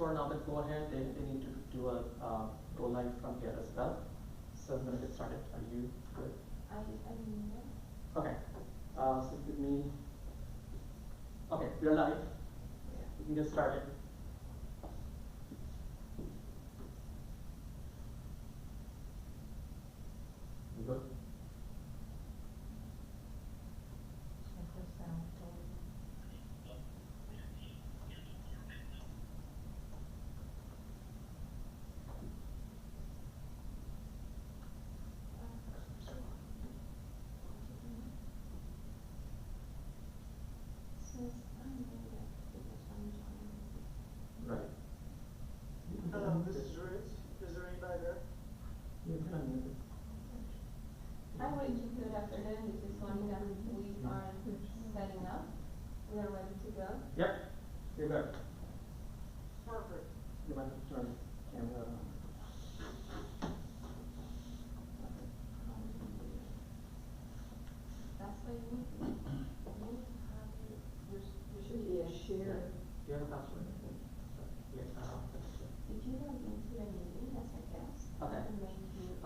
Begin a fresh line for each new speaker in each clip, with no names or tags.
who are not that go ahead, they need to do a go live from here as well. So I'm going to get started. Are you good? Okay. So give me. Okay, we're live. Yeah. We can get started. You good? Right.
Hello, this is Rich. Is there anybody there?
You can unmute it.
Hi, Rachel. Good afternoon. This is Monica. We are setting up. We are ready to go.
Yep. You're good.
Perfect.
You might have to turn the camera on.
That's why you
Should be a share.
Do you have a password? Yes,
If you log into a meeting as a guest,
okay.
I will make you a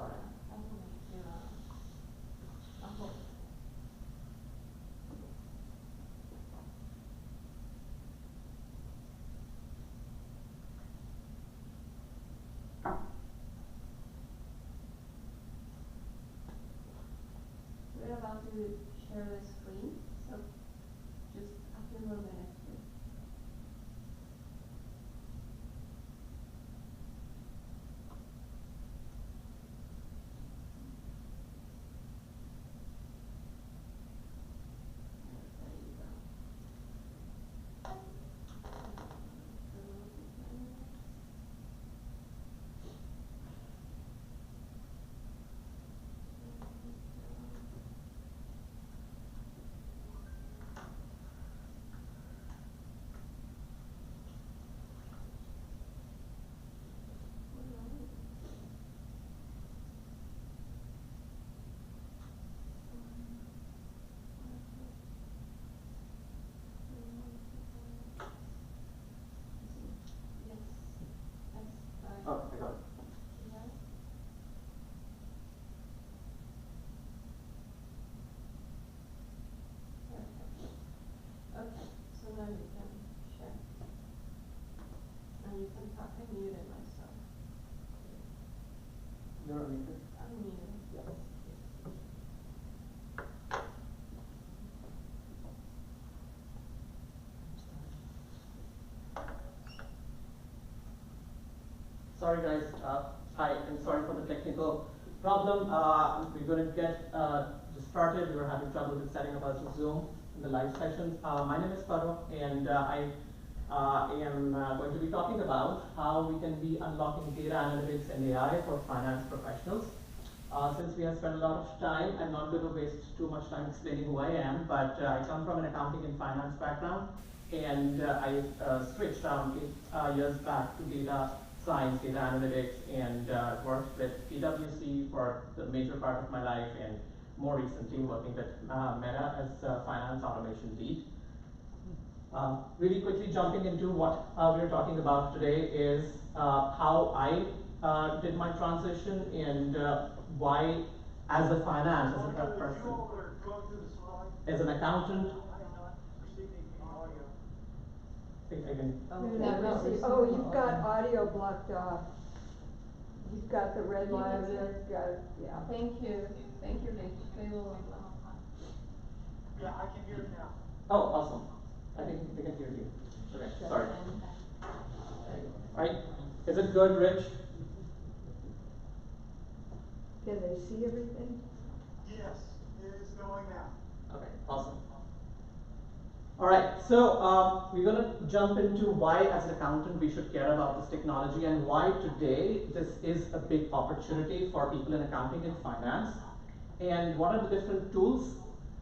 host. We're about to share the screen, so just a few more minutes, please. There you go.
Oh, I got it.
Okay, so now you can share. And you can talk. I muted myself.
You're unmuted.
I'm muted.
Yeah. Sorry guys, hi, and sorry for the technical problem. We're going to get just started. We were having trouble with setting up our Zoom in the live sessions. My name is Farrukh, and I am going to be talking about how we can be unlocking data analytics and AI for finance professionals. Since we have spent a lot of time, I'm not going to waste too much time explaining who I am, but I come from an accounting and finance background, and I switched around 8 years back to data science, data analytics, and worked with PwC for the major part of my life, and more recently working with Meta as finance automation lead. Really quickly jumping into what we're talking about today is how I did my transition and why, as a finance, as a person, as an accountant.
Oh, you've got audio blocked off. You've got the red line there. Got it. Yeah.
Thank you, Rich. They will unlock.
Yeah, I can hear it now.
Oh, awesome. I think they can hear you. Okay, sorry. Right? Is it good, Rich?
Can they see everything?
Yes, it is going now.
Okay, awesome. All right, so we're going to jump into why, as an accountant, we should care about this technology and why today this is a big opportunity for people in accounting and finance, and what are the different tools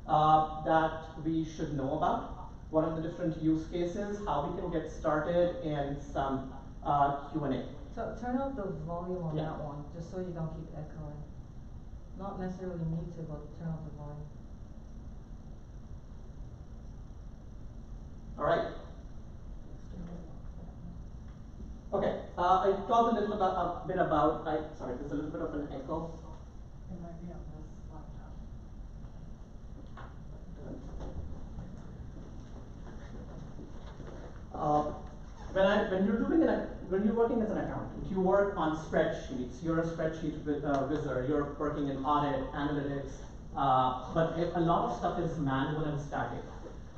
that we should know about, what are the different use cases, how we can get started, and some Q&A.
So turn up the volume on
Yeah.
that one, just so you don't keep echoing. Not necessarily mute it, but turn up the volume.
All right. Okay, I talked a little about, sorry, there's a little bit of an echo.
It might be on this laptop.
When you're working as an accountant, you work on spreadsheets. You're a spreadsheet wizard. You're working in audit, analytics, but a lot of stuff is manual and static.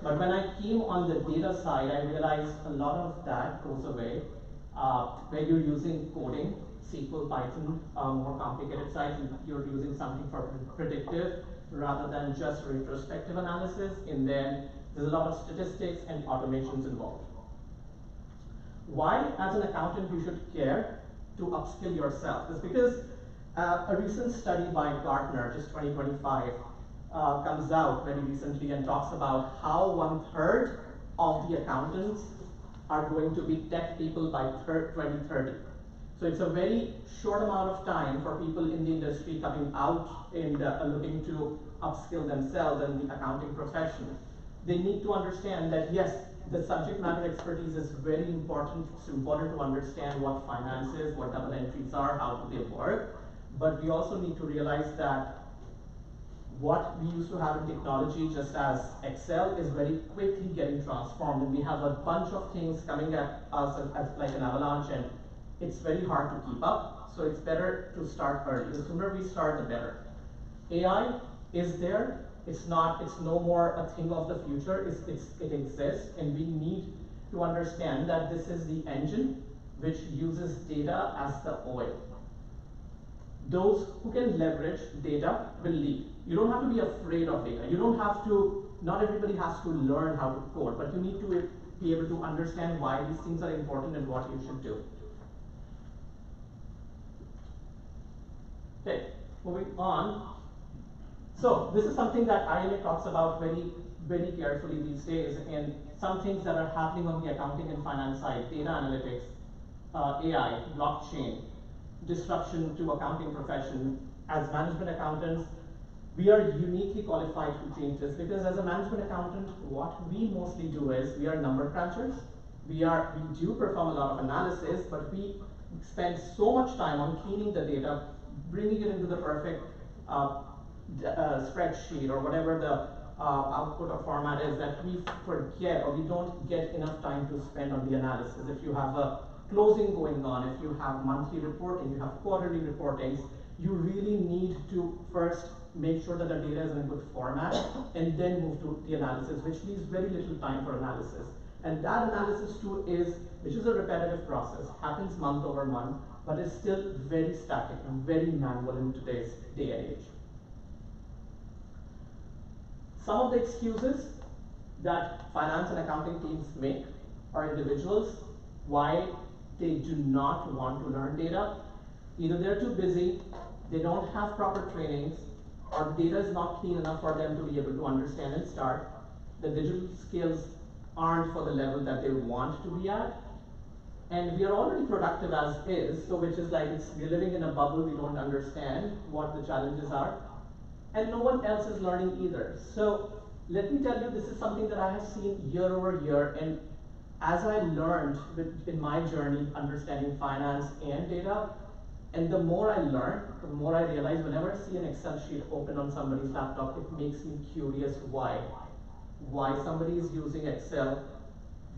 But when I came on the data side, I realized a lot of that goes away. Where you're using coding, SQL, Python, more complicated sites, and you're using something for predictive rather than just retrospective analysis. And then there's a lot of statistics and automations involved. Why, as an accountant, you should care to upskill yourself is because a recent study by Gartner, just 2025, comes out very recently and talks about how 1/3 of the accountants are going to be tech people by 2030. So it's a very short amount of time for people in the industry coming out and looking to upskill themselves in the accounting profession. They need to understand that yes, the subject matter expertise is very important. It's important to understand what finance is, what double entries are, how do they work. But we also need to realize that what we used to have in technology, just as Excel, is very quickly getting transformed, and we have a bunch of things coming at us as like an avalanche, and it's very hard to keep up. So it's better to start early. The sooner we start, the better. AI is there. It's no more a thing of the future. It exists, and we need to understand that this is the engine which uses data as the oil. Those who can leverage data will lead. You don't have to be afraid of data. You don't have to, not everybody has to learn how to code, but you need to be able to understand why these things are important and what you should do. Okay, moving on. So this is something that IMA talks about very, very carefully these days, and some things that are happening on the accounting and finance side: data analytics, AI, blockchain, disruption to accounting profession. As management accountants, we are uniquely qualified to change this, because as a management accountant, what we mostly do is we are number crunchers. We do perform a lot of analysis, but we spend so much time on cleaning the data, bringing it into the perfect spreadsheet or whatever the output or format is, that we forget, or we don't get enough time to spend on the analysis. If you have a closing going on, if you have monthly reporting, you have quarterly reportings, you really need to first make sure that the data is in a good format and then move to the analysis, which leaves very little time for analysis. And that analysis too which is a repetitive process, happens month over month, but is still very static and very manual in today's day and age. Some of the excuses that finance and accounting teams make, or individuals, why they do not want to learn data: either they're too busy, they don't have proper trainings, or the data is not clean enough for them to be able to understand and start. The digital skills aren't for the level that they want to be at. And we are already productive as is, so which is like we're living in a bubble, we don't understand what the challenges are. And no one else is learning either. So let me tell you, this is something that I have seen year over year, and as I learned in my journey understanding finance and data, and the more I learn, the more I realize whenever I see an Excel sheet open on somebody's laptop, it makes me curious why somebody is using Excel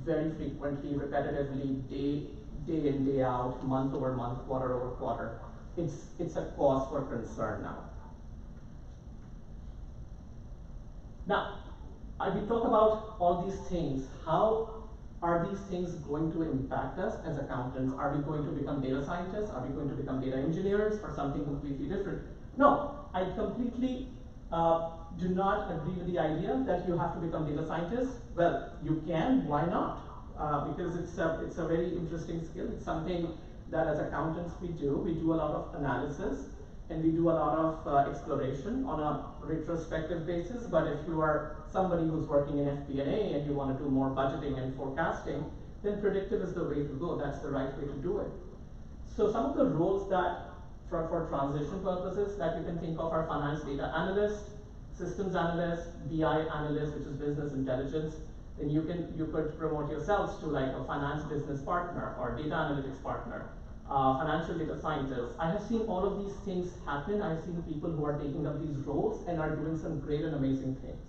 very frequently, repetitively, day in, day out, month over month, quarter over quarter. It's a cause for concern now. Now, we talk about all these things. How are these things going to impact us as accountants? Are we going to become data scientists? Are we going to become data engineers, or something completely different? No, I completely do not agree with the idea that you have to become data scientists. Well, you can, why not? Because it's a very interesting skill. It's something that as accountants we do. We do a lot of analysis, and we do a lot of exploration on a retrospective basis. But if you are somebody who's working in FP&A and you want to do more budgeting and forecasting, then predictive is the way to go. That's the right way to do it. So some of the roles that, for transition purposes, that you can think of are finance data analyst, systems analyst, BI analyst, which is business intelligence, then you could promote yourselves to like a finance business partner or data analytics partner, financial data scientist. I have seen all of these things happen. I've seen people who are taking up these roles and are doing some great and amazing things.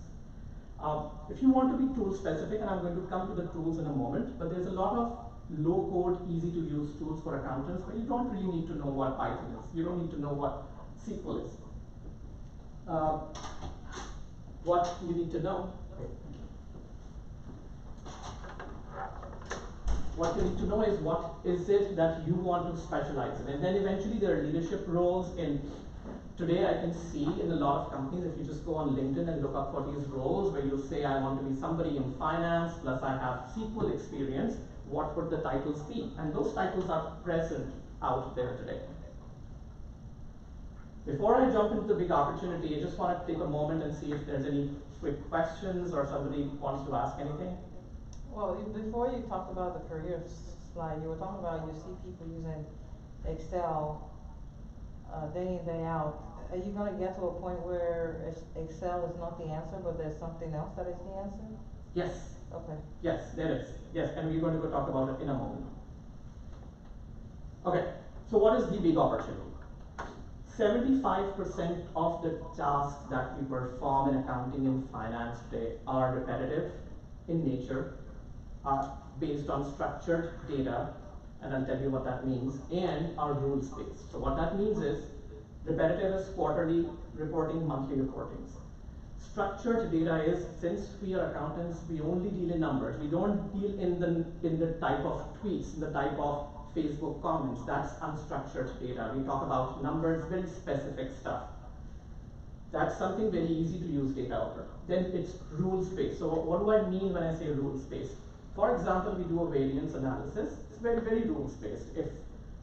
If you want to be tool specific, and I'm going to come to the tools in a moment, but there's a lot of low code, easy to use tools for accountants where you don't really need to know what Python is. You don't need to know what SQL is. What you need to know. What you need to know is what is it that you want to specialize in. And then eventually there are leadership roles in, today I can see in a lot of companies, if you just go on LinkedIn and look up for these roles where you say I want to be somebody in finance, plus I have SQL experience, what would the titles be? And those titles are present out there today. Before I jump into the big opportunity, I just want to take a moment and see if there's any quick questions or somebody wants to ask anything.
Well, before you talked about the career slide, you were talking about you see people using Excel day in, day out. Are you going to get to a point where Excel is not the answer, but there's something else that is the answer?
Yes.
Okay.
Yes, there is. Yes, and we're going to go talk about it in a moment. Okay, so what is the big opportunity? 75% of the tasks that we perform in accounting and finance today are repetitive in nature, are based on structured data, and I'll tell you what that means, and are rules-based. So what that means is, repetitive is quarterly reporting, monthly reportings. Structured data is, since we are accountants, we only deal in numbers. We don't deal in the type of tweets, in the type of Facebook comments. That's unstructured data. We talk about numbers, very specific stuff. That's something very easy to use data over. Then it's rules-based. So what do I mean when I say rules-based? For example, we do a variance analysis. It's very, very rules-based. If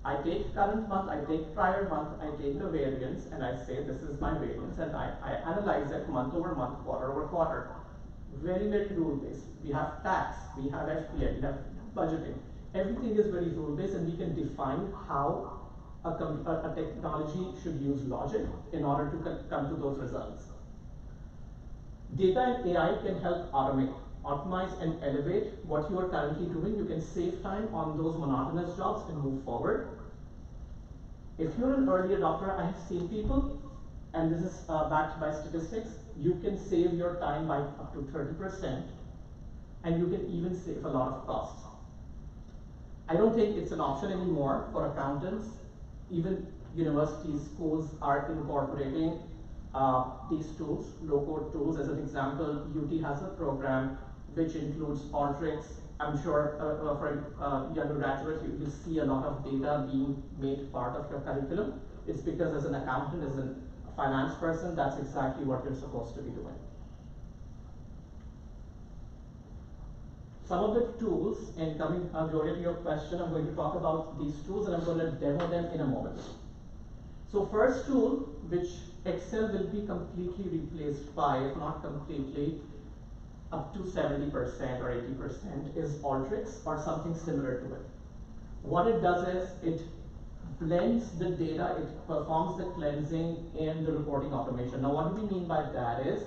I take current month, I take prior month, I take the variance, and I say this is my variance, and I analyze it month over month, quarter over quarter. Very, very rule-based. We have tax, we have FPA, we have budgeting. Everything is very rule-based, and we can define how a technology should use logic in order to come to those results. Data and AI can help optimize and elevate what you are currently doing. You can save time on those monotonous jobs and move forward. If you're an early adopter, I have seen people, and this is backed by statistics, you can save your time by up to 30%, and you can even save a lot of costs. I don't think it's an option anymore for accountants. Even universities, schools are incorporating these tools, low-code tools. As an example, UT has a program which includes Alteryx. I'm sure for younger graduates, you see a lot of data being made part of your curriculum. It's because as an accountant, as a finance person, that's exactly what you're supposed to be doing. Some of the tools, and coming Gloria to your question, I'm going to talk about these tools and I'm going to demo them in a moment. So first tool, which Excel will be completely replaced by, if not completely, up to 70% or 80%, is Alteryx or something similar to it. What it does is it blends the data, it performs the cleansing and the reporting automation. Now what do we mean by that is,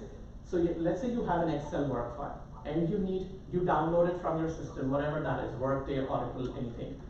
so let's say you have an Excel work file and you download it from your system, whatever that is, Workday, Oracle, anything.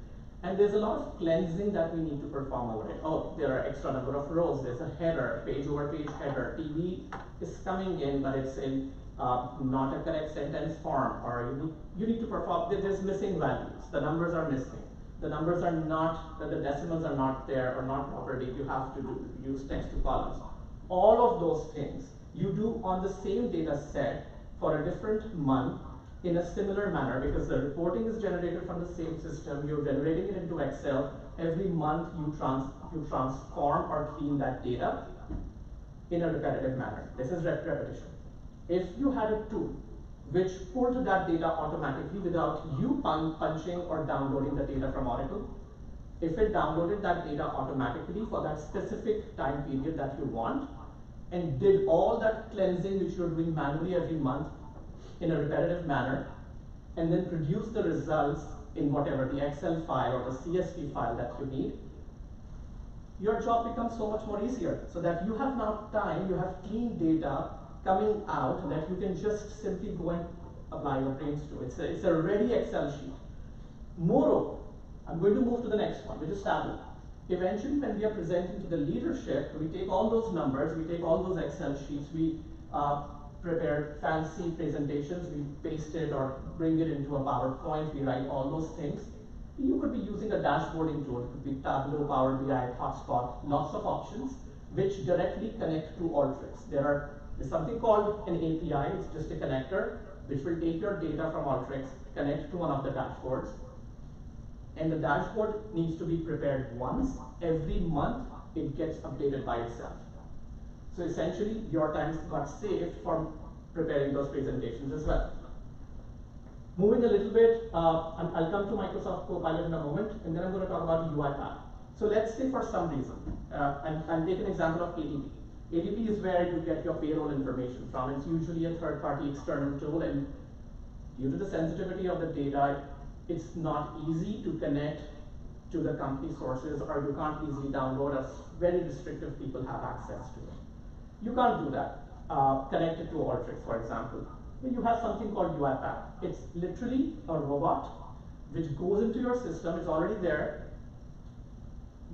And there's a lot of cleansing that we need to perform over it. Oh, there are extra number of rows, there's a header, page over page header, TV is coming in, but it's in not a correct sentence form, or you need to perform, there's missing values, the numbers are missing. The numbers are not, the decimals are not there or not properly, you have to use text to columns. All of those things you do on the same data set for a different month in a similar manner, because the reporting is generated from the same system, you're generating it into Excel. Every month you transform or clean that data in a repetitive manner. This is repetition. If you had a tool which pulled that data automatically without you punching or downloading the data from Oracle, if it downloaded that data automatically for that specific time period that you want, and did all that cleansing which you're doing manually every month in a repetitive manner, and then produce the results in whatever the Excel file or the CSV file that you need, your job becomes so much more easier, so that you have now time, you have clean data coming out that you can just simply go and apply your brains to. It's a ready Excel sheet. Moreover, I'm going to move to the next one, which is Tableau. Eventually, when we are presenting to the leadership, we take all those numbers, we take all those Excel sheets, we prepare fancy presentations, we paste it or bring it into a PowerPoint, we write all those things. You could be using a dashboarding tool. It could be Tableau, Power BI, Hotspot, lots of options which directly connect to Alteryx. There's something called an API, it's just a connector which will take your data from Alteryx, connect to one of the dashboards, and the dashboard needs to be prepared once. Every month it gets updated by itself. So essentially your time got saved from preparing those presentations as well. Moving a little bit, I'll come to Microsoft Copilot in a moment, and then I'm going to talk about UiPath. So let's say for some reason, and take an example of ADP. ADP is where you get your payroll information from. It's usually a third-party external tool, and due to the sensitivity of the data, it's not easy to connect to the company sources, or you can't easily download, as very restrictive people have access to it. You can't do that. Connect it to Alteryx, for example. But you have something called UiPath. It's literally a robot which goes into your system, it's already there,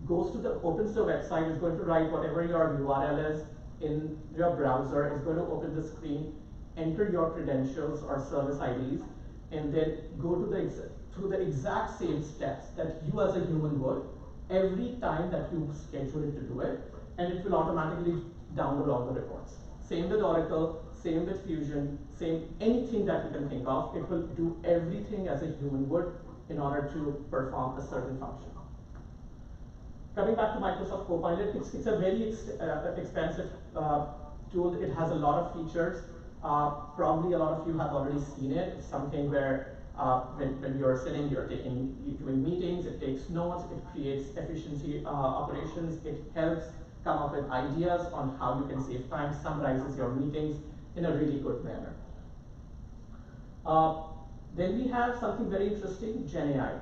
opens the website, is going to write whatever your URL is in your browser, is going to open the screen, enter your credentials or service IDs, and then go to through the exact same steps that you as a human would every time that you schedule it to do it, and it will automatically download all the reports. Same with Oracle, same with Fusion, same anything that you can think of, it will do everything as a human would in order to perform a certain function. Coming back to Microsoft Copilot, it's a very expensive tool. It has a lot of features. Probably a lot of you have already seen it. It's something where when you're sitting, you're doing meetings, it takes notes, it creates efficiency operations, it helps come up with ideas on how you can save time, summarizes your meetings in a really good manner. Then we have something very interesting, GenAI.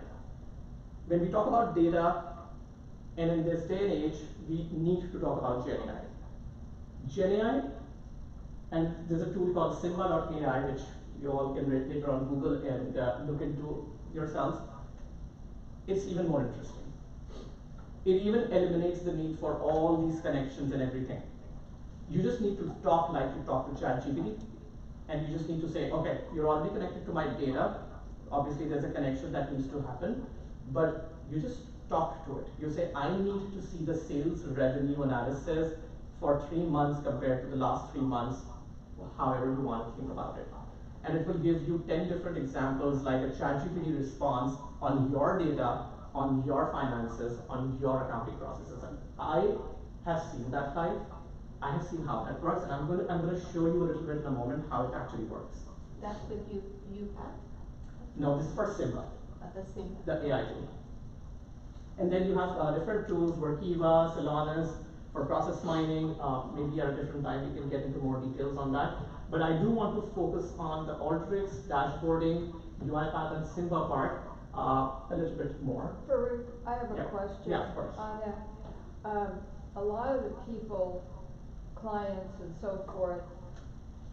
When we talk about data, and in this day and age, we need to talk about GenAI. GenAI, and there's a tool called Simba.ai, which you all can later on Google and look into yourselves. It's even more interesting. It even eliminates the need for all these connections and everything. You just need to talk like you talk to ChatGPT, and you just need to say, okay, you're already connected to my data. Obviously, there's a connection that needs to happen, but you just talk to it. You say, I need to see the sales revenue analysis for 3 months compared to the last 3 months, however you want to think about it. And it will give you 10 different examples, like a ChatGPT response on your data, on your finances, on your accounting processes. And I have seen that live. I have seen how that works, and I'm going to show you a little bit in a moment how it actually works.
That's with UiPath?
No, this is for Simba,
The same.
the AI tool. And then you have different tools, Workiva, Celonis, for process mining. Maybe at a different time we can get into more details on that. But I do want to focus on the Alteryx, dashboarding, UiPath, and Simba part a little bit more.
Farrukh, I have a
Yeah.
question.
Yeah, of course.
On that. A lot of the people, clients and so forth,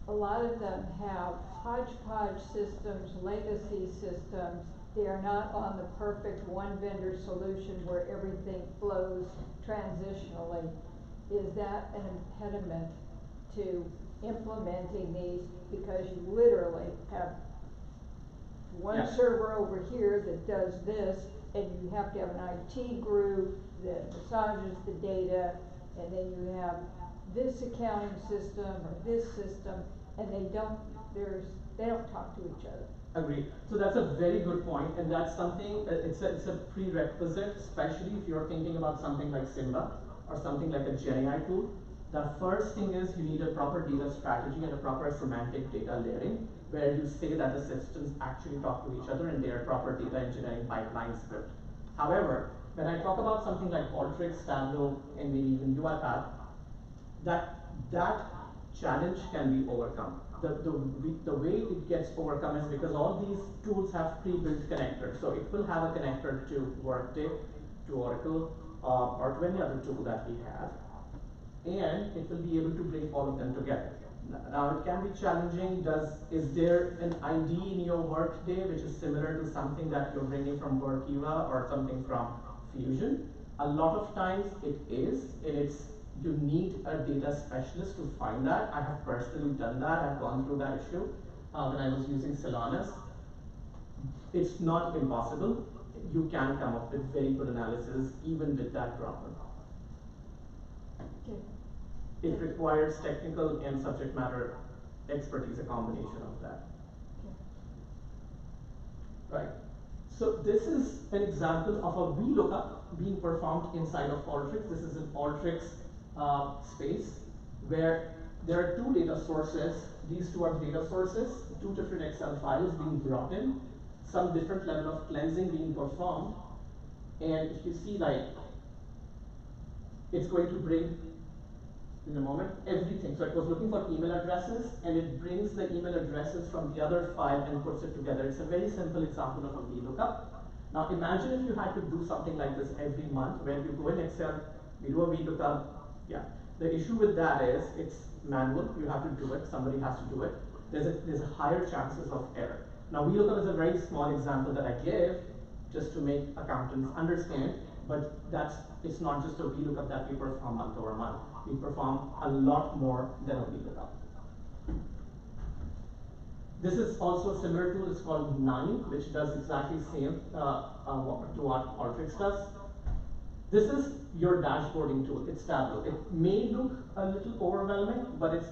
a lot of them have hodgepodge systems, legacy systems. They are not on the perfect one vendor solution where everything flows transitionally. Is that an impediment to implementing these, because you literally have one
Yeah.
server over here that does this, and you have to have an IT group that massages the data, and then you have this accounting system or this system, and they don't talk to each other.
Agreed. So that's a very good point, and that's something, it's a prerequisite, especially if you're thinking about something like Simba or something like a GenAI tool. The first thing is you need a proper data strategy and a proper semantic data layering, where you say that the systems actually talk to each other and their proper data engineering pipelines built. However, when I talk about something like Alteryx, Tableau, and maybe even UiPath, that challenge can be overcome. The way it gets overcome is because all these tools have pre-built connectors. So it will have a connector to Workday, to Oracle, or to any other tool that we have, and it will be able to bring all of them together. Now it can be challenging. Is there an ID in your workday which is similar to something that you're bringing from Workiva or something from Fusion? A lot of times it is, and you need a data specialist to find that. I have personally done that. I've gone through that issue when I was using Celonis. It's not impossible. You can come up with very good analysis even with that problem.
Okay.
It requires technical and subject matter expertise, a combination of that.
Okay.
Right. So this is an example of a VLOOKUP being performed inside of Alteryx. This is an Alteryx space where there are two data sources. These two are the data sources, two different Excel files being brought in, some different level of cleansing being performed. And if you see, like, it's going to bring in a moment everything. So it was looking for email addresses, and it brings the email addresses from the other file and puts it together. It's a very simple example of a VLOOKUP. Now imagine if you had to do something like this every month, where you go in Excel, we do a VLOOKUP. Yeah. The issue with that is it's manual. You have to do it. Somebody has to do it. There's a higher chances of error. Now VLOOKUP is a very small example that I give just to make accountants understand, but it's not just a VLOOKUP that we perform month over month. We perform a lot more than a VLOOKUP. This is also a similar tool. It's called 9, which does exactly the same to what Alteryx does. This is your dashboarding tool. It's Tableau. It may look a little overwhelming, but it's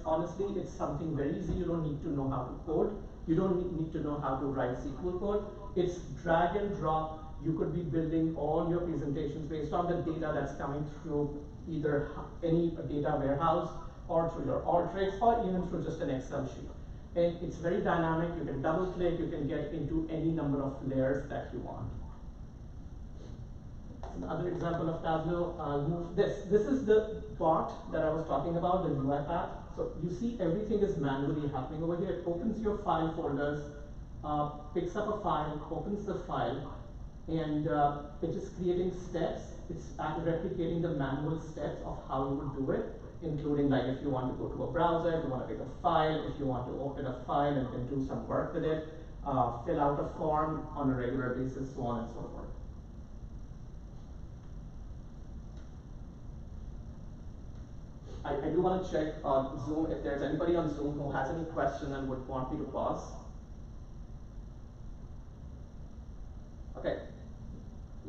something very easy. You don't need to know how to code. You don't need to know how to write SQL code. It's drag and drop. You could be building all your presentations based on the data that's coming through either any data warehouse or through your Alteryx or even through just an Excel sheet. And it's very dynamic. You can double click. You can get into any number of layers that you want. Another example of Tableau, I'll move this. This is the bot that I was talking about, the UiPath. So you see everything is manually happening over here. It opens your file folders, picks up a file, opens the file, and it is creating steps. It's replicating the manual steps of how you would do it, including like if you want to go to a browser, if you want to pick a file, if you want to open a file and do some work with it, fill out a form on a regular basis, so on and so forth. I do want to check on Zoom if there's anybody on Zoom who has any question and would want me to pause. Okay.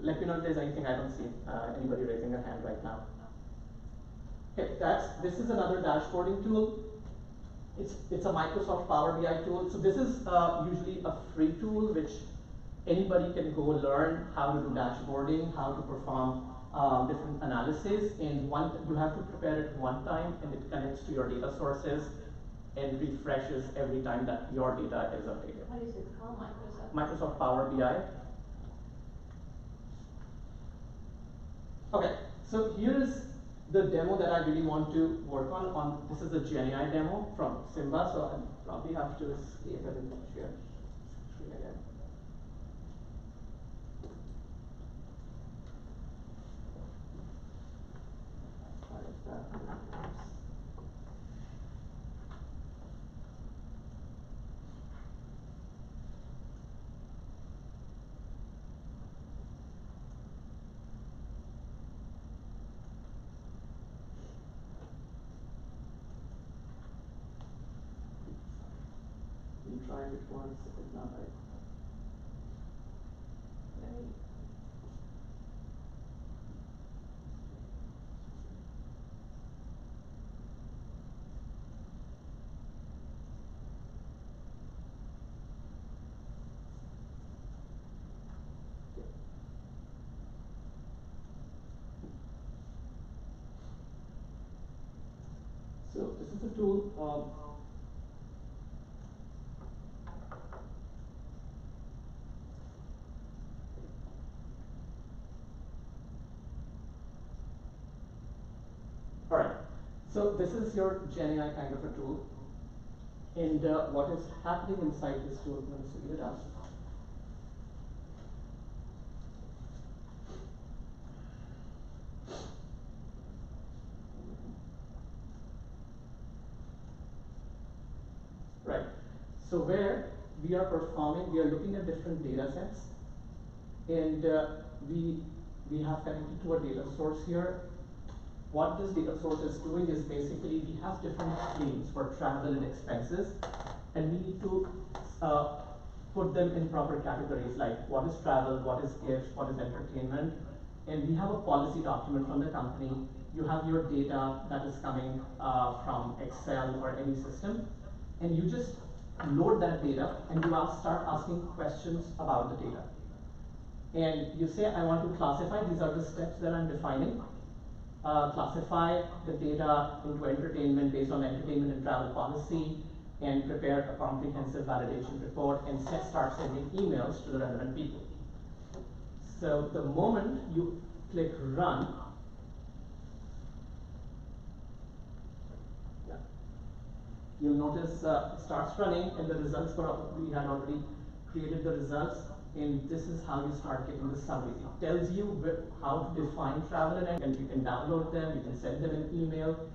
Let me know if there's anything. I don't see anybody raising their hand right now. Okay, this is another dashboarding tool. It's a Microsoft Power BI tool. So this is usually a free tool which anybody can go learn how to do dashboarding, how to perform different analysis, and you have to prepare it one time, and it connects to your data sources and refreshes every time that your data is updated.
What is it called, Microsoft?
Microsoft Power BI. Okay, so here is the demo that I really want to work on. This is a GenAI demo from Simba, so I'll probably have to escape and share screen again. We tried it once, it did not right. So this is a tool. All right. So this is your GenAI kind of a tool, and what is happening inside this tool? Let me speed it up. So where we are performing, we are looking at different data sets, and we have connected to a data source here. What this data source is doing is basically we have different claims for travel and expenses, and we need to put them in proper categories like what is travel, what is gift, what is entertainment, and we have a policy document from the company. You have your data that is coming from Excel or any system, and you just load that data and you start asking questions about the data. And you say, I want to classify, these are the steps that I'm defining. Classify the data into entertainment based on entertainment and travel policy, and prepare a comprehensive validation report, and start sending emails to the relevant people. So the moment you click run, you'll notice it starts running, and the results we had already created the results, and this is how you start getting the summary. It tells you how to define travel, and you can download them, you can send them an email,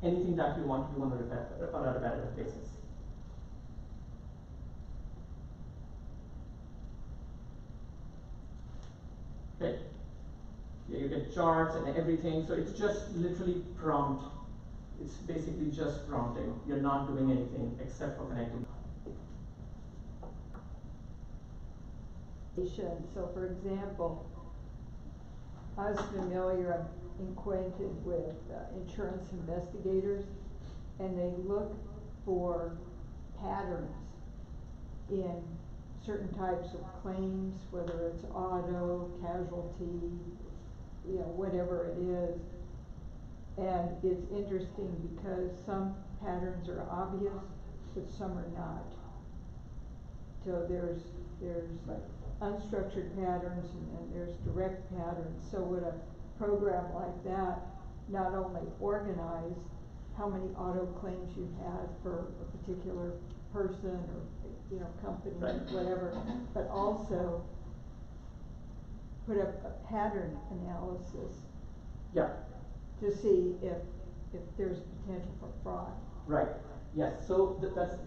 anything that you want to do on a repetitive basis. Okay, yeah, you get charts and everything, so it's just literally prompt. It's basically just prompting. You're not doing anything except for connecting.
So for example, I was familiar, I'm acquainted with insurance investigators, and they look for patterns in certain types of claims, whether it's auto, casualty, you know, whatever it is. And it's interesting because some patterns are obvious, but some are not. So there's like unstructured patterns, and there's direct patterns. So would a program like that not only organize how many auto claims you had for a particular person or, you know, company,
right,
whatever, but also put up a pattern analysis,
yeah,
to see if there's potential for fraud.
Right. Yes. So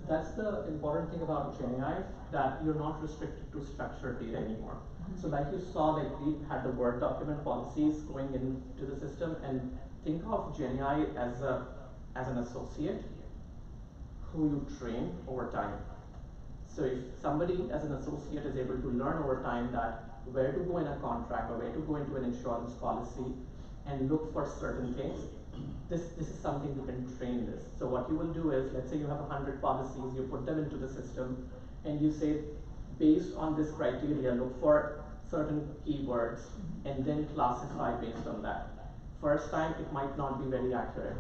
that's the important thing about GenAI, that you're not restricted to structured data anymore.
Mm-hmm.
So like you saw, like we had the Word document policies going into the system, and think of GenAI as an associate who you train over time. So if somebody as an associate is able to learn over time that where to go in a contract or where to go into an insurance policy and look for certain things, this is something you can train this. So what you will do is, let's say you have 100 policies, you put them into the system, and you say, based on this criteria, look for certain keywords, and then classify based on that. First time, it might not be very accurate.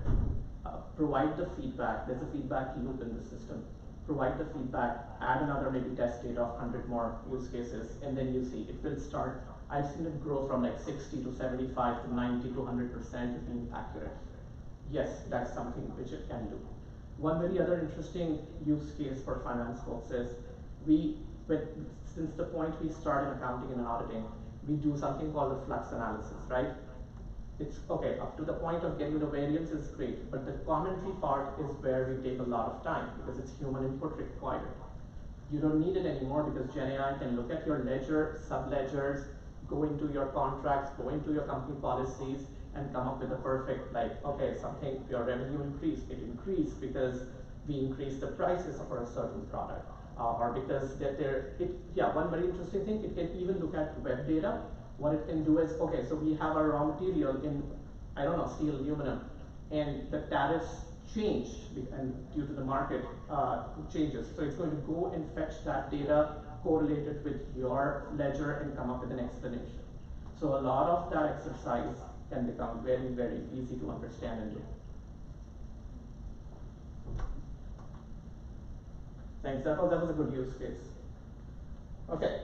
Provide the feedback. There's a feedback loop in the system. Provide the feedback, add another maybe test data of 100 more use cases, and then you see it will start. I've seen it grow from like 60 to 75 to 90 to 100% being accurate. Yes, that's something which it can do. One very other interesting use case for finance folks is since the point we start in accounting and auditing, we do something called the flux analysis, right? It's okay, up to the point of getting the variance is great, but the commentary part is where we take a lot of time because it's human input required. You don't need it anymore because GenAI can look at your ledger, sub-ledgers, go into your contracts, go into your company policies, and come up with a perfect, like, okay, your revenue increased. It increased because we increased the prices for a certain product. Or because one very interesting thing, it can even look at web data. What it can do is, okay, so we have our raw material in, I don't know, steel, aluminum, and the tariffs changed and due to the market changes. So it's going to go and fetch that data, correlate it with your ledger, and come up with an explanation. So a lot of that exercise can become very, very easy to understand and do. Thanks, that was a good use case. Okay.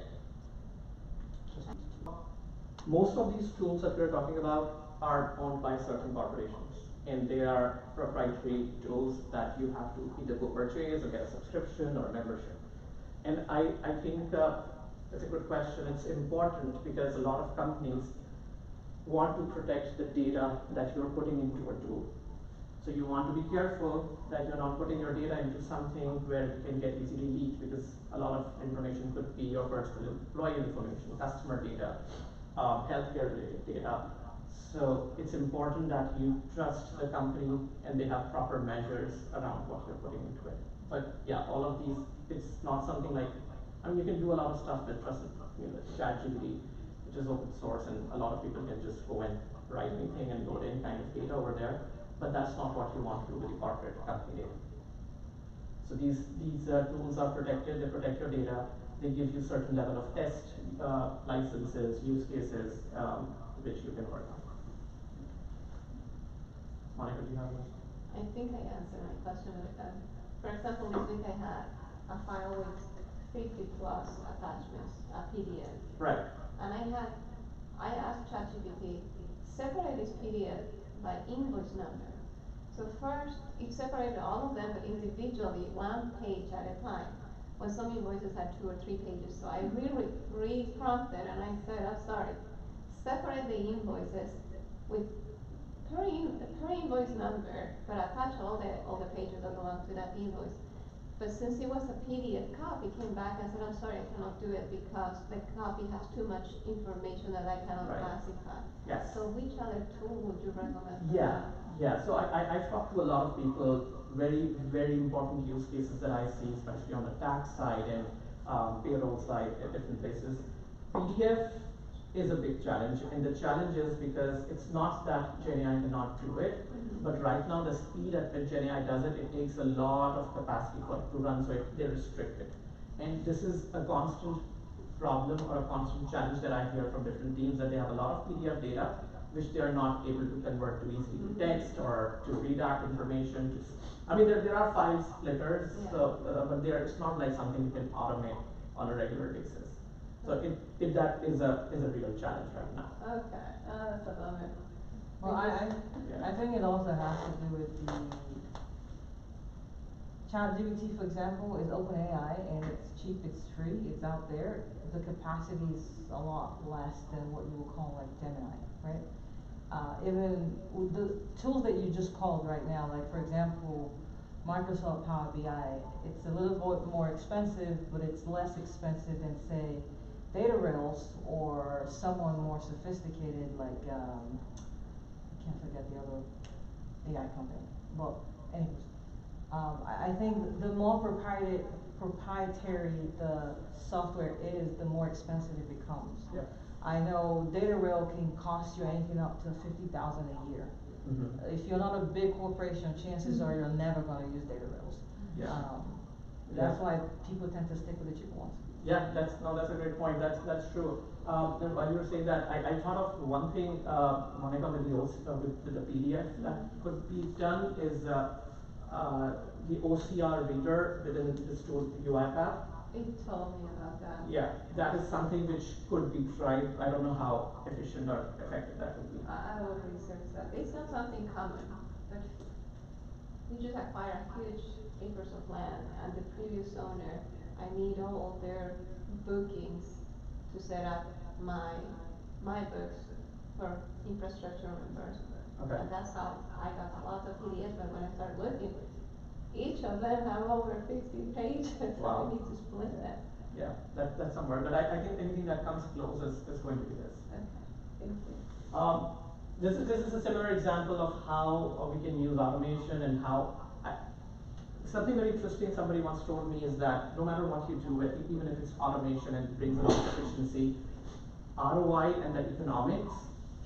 Most of these tools that we're talking about are owned by certain corporations, and they are proprietary tools that you have to either go purchase or get a subscription or a membership. And I think that's a good question. It's important because a lot of companies want to protect the data that you're putting into a tool. So you want to be careful that you're not putting your data into something where it can get easily leaked, because a lot of information could be your personal employee information, customer data, healthcare related data. So it's important that you trust the company and they have proper measures around what you're putting into it. But yeah, all of these, it's not something like, I mean, you can do a lot of stuff with trusted, ChatGPT, which is open source, and a lot of people can just go and write anything and load any kind of data over there. But that's not what you want to do with the corporate company data. So these tools are protected, they protect your data, they give you certain level of test licenses, use cases, which you can work on. Monica, do you have a question?
I think I answered my question with that. For example, this week I had a file with 50 plus attachments, a PDF.
Right.
And I asked ChatGPT, separate this PDF by invoice number. So first, it separated all of them, but individually, one page at a time. When some invoices had 2 or 3 pages. So I really re-prompted and I said, I'm sorry, separate the invoices with per invoice number, but attach all the pages that belong to that invoice. But since it was a PDF copy, came back and said, I'm sorry, I cannot do it because the copy has too much information that I cannot
Right.
classify.
Yes.
So which other tool would you recommend for
Yeah,
that?
yeah. So I've talked to a lot of people, very, very important use cases that I see, especially on the tax side and payroll side at different places. PDF is a big challenge, and the challenge is because it's not that GenAI cannot do it, but right now the speed at which GenAI does it, it takes a lot of capacity for it to run, so they're restricted. And this is a constant problem or a constant challenge that I hear from different teams, that they have a lot of PDF data which they are not able to convert to easily to text or to redact information. I mean, there are file splitters,
Yeah.
so, but it's not like something you can automate on a regular basis. So if that is a real challenge right now.
Okay, that's a bummer.
Well,
Yeah.
I think it also has to do with the ChatGPT, for example, is OpenAI, and it's cheap, it's free, it's out there. The capacity is a lot less than what you would call like Gemini, right? Even with the tools that you just called right now, like for example, Microsoft Power BI, it's a little bit more expensive, but it's less expensive than say Data Rails or someone more sophisticated like I can't forget the other AI company. Well, anyways, I think the more proprietary the software is, the more expensive it becomes.
Yeah.
I know Data Rail can cost you anything up to $50,000 a year.
Mm-hmm.
If you're not a big corporation, chances are you're never gonna use Data Rails.
Yeah.
That's
Yeah.
why people tend to stick with the cheaper ones.
Yeah, that's a great point. That's true. And while you were saying that, I thought of one thing, Monica, with the PDF that could be done is the OCR reader within this tool, UiPath.
It told me about that.
Yeah, that is something which could be tried. I don't know how efficient or effective that would be.
I will research that. It's not something common, but we just acquire huge acres of land, and the previous owner, I need all of their bookings to set up my books for infrastructure reimbursement.
Okay.
And that's how I got a lot of PDFs, but when I started looking, each of them have over 50 pages.
Wow.
I need to split them.
Yeah, that's somewhere. But I think anything that comes close is going to be this.
Okay, thank you.
This is a similar example of how we can use automation and how. Something very interesting somebody once told me is that no matter what you do, even if it's automation and it brings a lot of efficiency, ROI and the economics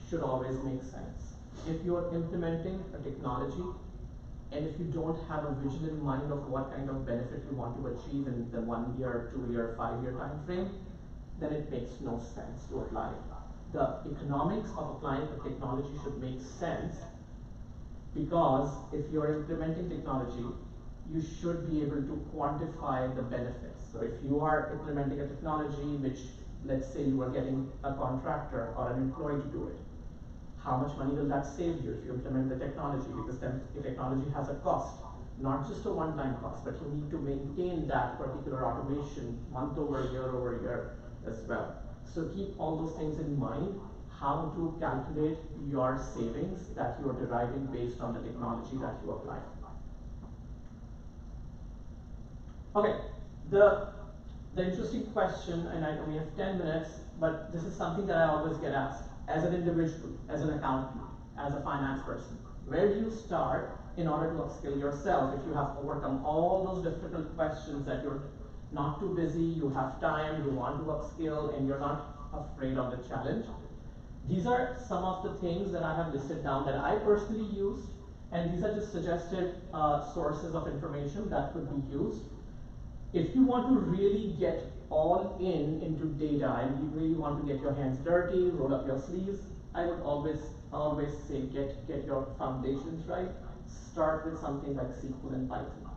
should always make sense. If you're implementing a technology and if you don't have a vision in mind of what kind of benefit you want to achieve in the 1 year, 2 year, 5 year time frame, then it makes no sense to apply it. The economics of applying the technology should make sense, because if you're implementing technology, you should be able to quantify the benefits. So if you are implementing a technology which, let's say you are getting a contractor or an employee to do it, how much money will that save you if you implement the technology? Because then the technology has a cost, not just a one-time cost, but you need to maintain that particular automation month over year as well. So keep all those things in mind. how to calculate your savings that you are deriving based on the technology that you apply. Okay, the interesting question, and I know we have 10 minutes, but this is something that I always get asked as an individual, as an accountant, as a finance person. Where do you start in order to upskill yourself if you have overcome all those difficult questions that you're not too busy, you have time, you want to upskill, and you're not afraid of the challenge? These are some of the things that I have listed down that I personally used, and these are just suggested sources of information that could be used. If you want to really get all into data and you really want to get your hands dirty, roll up your sleeves, I would always say get your foundations right. Start with something like SQL and Python.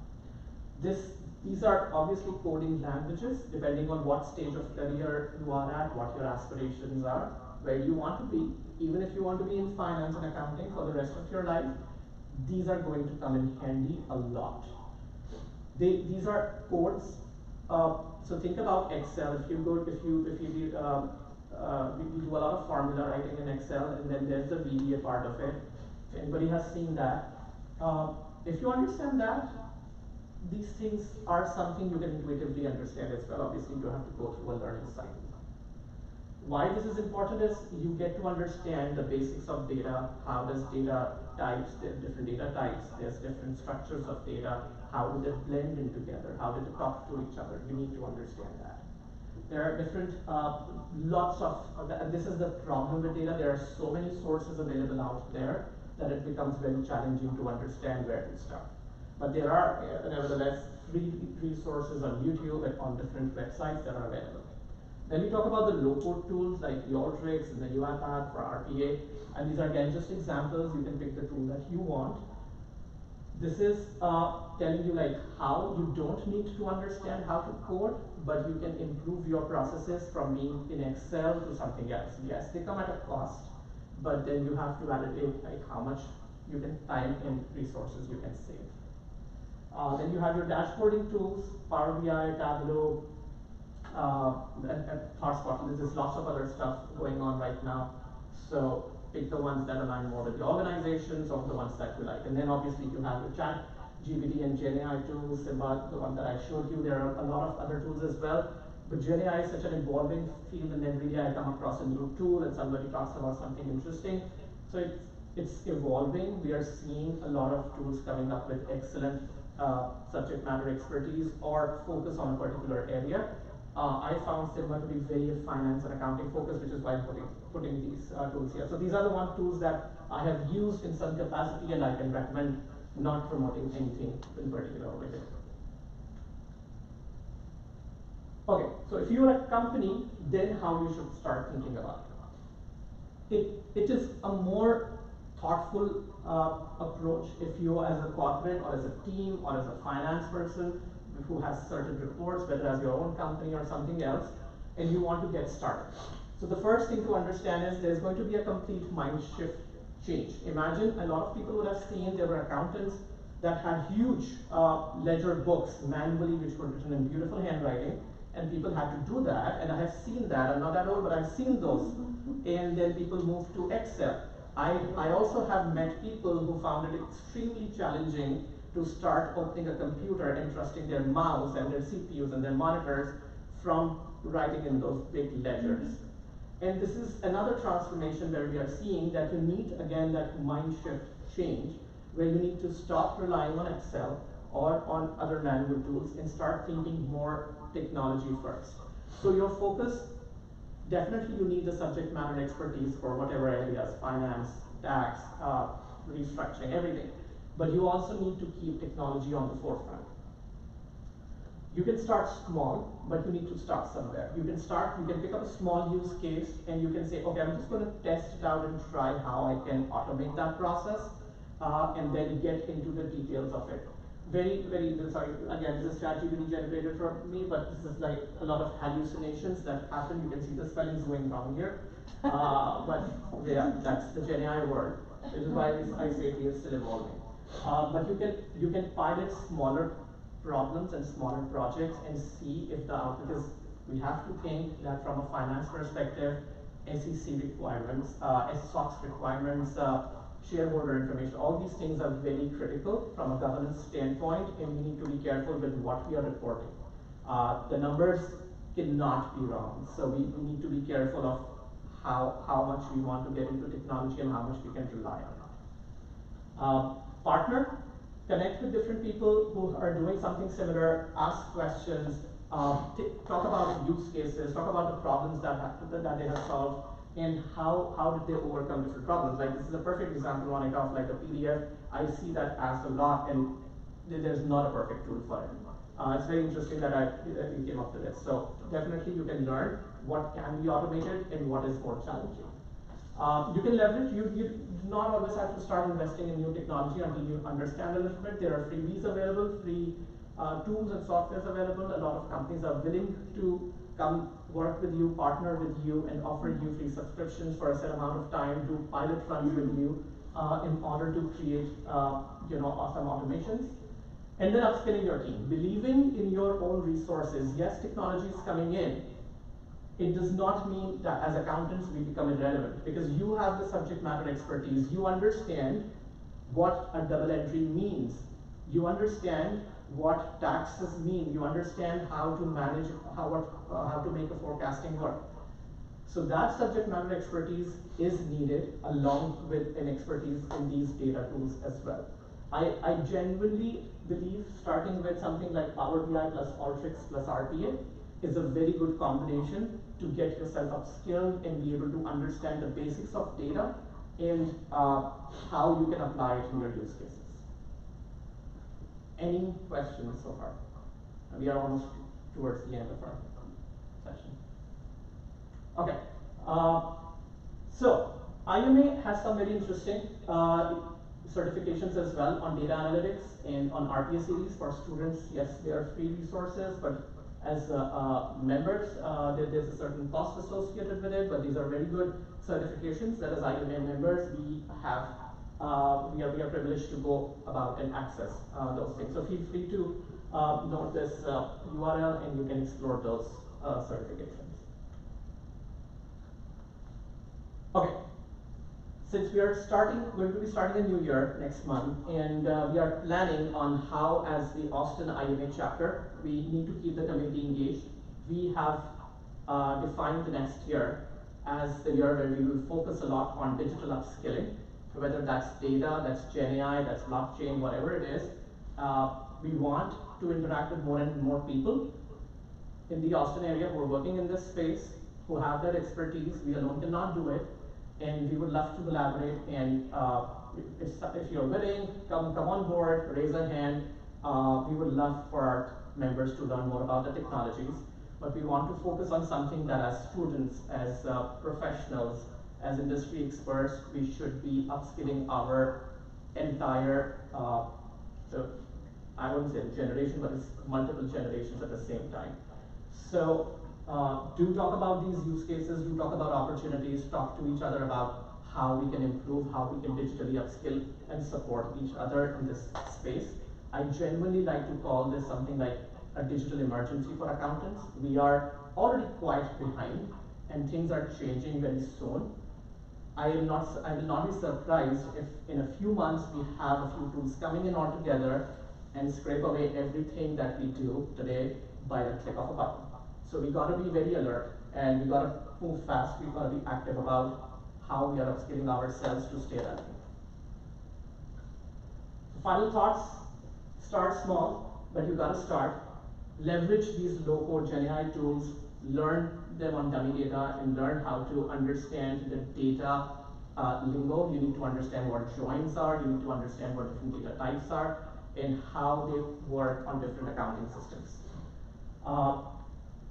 These are obviously coding languages, depending on what stage of career you are at, what your aspirations are, where you want to be. Even if you want to be in finance and accounting for the rest of your life, these are going to come in handy a lot. These are codes. So think about Excel. If you we do a lot of formula writing in Excel, and then there's the VBA part of it. If anybody has seen that, if you understand that, these things are something you can intuitively understand as well. Obviously, you have to go through a learning cycle. Why this is important is you get to understand the basics of data. How does data types, there are different data types, there's different structures of data, how do they blend in together, how do they talk to each other? You need to understand that. There are different, lots of, this is the problem with data, there are so many sources available out there that it becomes very challenging to understand where to start. But there are, nevertheless, free resources on YouTube and on different websites that are available. Then we talk about the low-code tools like the Alteryx and the UiPath for RPA, and these are again just examples. You can pick the tool that you want. This is telling you like how you don't need to understand how to code, but you can improve your processes from being in Excel to something else. Yes, they come at a cost, but then you have to allocate like how much you can time and resources you can save. Then you have your dashboarding tools, Power BI, Tableau, and ThoughtSpot. There's lots of other stuff going on right now. So pick the ones that align more with the organizations or the ones that you like. And then obviously you have your chat, GPT and GenAI tools, Simba, the one that I showed you. There are a lot of other tools as well. But GenAI is such an evolving field, and then really I come across a new tool and somebody talks about something interesting. So it's evolving. We are seeing a lot of tools coming up with excellent subject matter expertise or focus on a particular area. I found Sigma to be very finance and accounting focused, which is why I'm putting these tools here. So these are the tools that I have used in some capacity, and I can recommend, not promoting anything in particular with it. Okay, so if you're a company, then how you should start thinking about it. It is a more thoughtful approach if you as a corporate or as a team or as a finance person who has certain reports, whether as your own company or something else, and you want to get started. So the first thing to understand is there's going to be a complete mind shift change. Imagine a lot of people would have seen there were accountants that had huge ledger books manually, which were written in beautiful handwriting, and people had to do that, and I have seen that. I'm not that old, but I've seen those. And then people moved to Excel. I also have met people who found it extremely challenging to start opening a computer and trusting their mouse and their CPUs and their monitors from writing in those big ledgers. And this is another transformation where we are seeing that you need, again, that mind shift change, where you need to stop relying on Excel or on other manual tools and start thinking more technology first. So your focus, definitely you need the subject matter expertise for whatever areas, finance, tax, restructuring, everything. But you also need to keep technology on the forefront. You can start small, but you need to start somewhere. You can pick up a small use case and you can say, okay, I'm just going to test it out and try how I can automate that process, and then get into the details of it. Sorry, again, this is ChatGPT generated from me, but this is like a lot of hallucinations that happen. You can see the spelling's going wrong here. But yeah, that's the GenAI word, which is why I say it is still evolving. But you can pilot smaller problems and smaller projects and see if because we have to think that from a finance perspective, SEC requirements, SOX requirements, shareholder information. All these things are very critical from a governance standpoint, and we need to be careful with what we are reporting. The numbers cannot be wrong, so we need to be careful of how much we want to get into technology and how much we can rely on. Partner, connect with different people who are doing something similar, ask questions, talk about use cases, talk about the problems that they have solved, and how did they overcome different problems. Like, this is a perfect example when I talk like a PDF. I see that asked a lot, and there's not a perfect tool for it. It's very interesting that we came up with this. So definitely you can learn what can be automated and what is more challenging. You can leverage, you do not always have to start investing in new technology until you understand a little bit. There are freebies available, free tools and softwares available. A lot of companies are willing to come work with you, partner with you, and offer you free subscriptions for a set amount of time, do pilot runs with you in order to create awesome automations. And then upskilling your team, believing in your own resources. Yes, technology is coming in. It does not mean that as accountants we become irrelevant, because you have the subject matter expertise. You understand what a double entry means. You understand what taxes mean. You understand how to manage, how to make a forecasting work. So that subject matter expertise is needed along with an expertise in these data tools as well. I genuinely believe starting with something like Power BI plus Alteryx plus RPA is a very good combination to get yourself upskilled and be able to understand the basics of data and how you can apply it in your use cases. Any questions so far? We are almost towards the end of our session. Okay. So IMA has some very interesting certifications as well on data analytics and on RPA series for students. Yes, they are free resources, but as members, there's a certain cost associated with it, but these are very good certifications that as IMA members, we are privileged to go about and access those things. So feel free to note this URL and you can explore those certifications. Okay. Since we are going to be starting a new year next month, and we are planning on how, as the Austin IMA chapter, we need to keep the community engaged. We have defined the next year as the year where we will focus a lot on digital upskilling, whether that's data, that's GenAI, that's blockchain, whatever it is. We want to interact with more and more people in the Austin area who are working in this space, who have that expertise. We alone cannot do it. And we would love to collaborate, and if you're willing, come on board, raise a hand. We would love for our members to learn more about the technologies, but we want to focus on something that as students, as professionals, as industry experts, we should be upskilling our entire, I wouldn't say generation, but it's multiple generations at the same time. So do talk about these use cases, do talk about opportunities, talk to each other about how we can improve, how we can digitally upskill and support each other in this space. I genuinely like to call this something like a digital emergency for accountants. We are already quite behind and things are changing very soon. I will not be surprised if in a few months we have a few tools coming in all together and scrape away everything that we do today by the click of a button. So we gotta be very alert and we gotta move fast. We gotta be active about how we are upskilling ourselves to stay relevant. So final thoughts, start small, but you gotta start. Leverage these low-code GenAI tools, learn them on dummy data and learn how to understand the data lingo. You need to understand what joins are, you need to understand what different data types are and how they work on different accounting systems.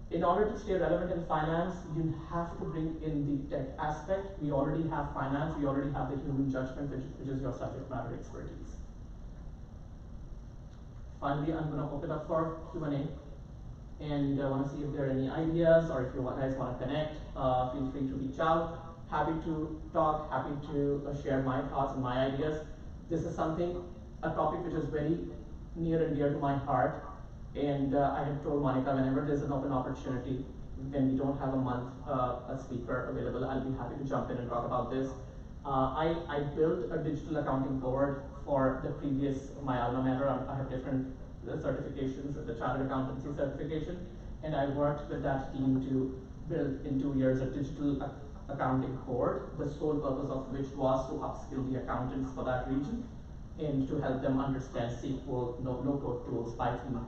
In order to stay relevant in finance, you have to bring in the tech aspect. We already have finance, we already have the human judgment, which is your subject matter expertise. Finally, I'm going to open up for Q&A, and I want to see if there are any ideas, or if you guys want to connect, feel free to reach out. Happy to talk, happy to share my thoughts and my ideas. This is a topic which is very near and dear to my heart. And I had told Monica, whenever there's an open opportunity, when we don't have a speaker available, I'll be happy to jump in and talk about this. I built a digital accounting board for the previous, my alma mater. I have different certifications, the chartered accountancy certification, and I worked with that team to build in 2 years a digital accounting board, the sole purpose of which was to upskill the accountants for that region and to help them understand SQL, no-code tools, Python,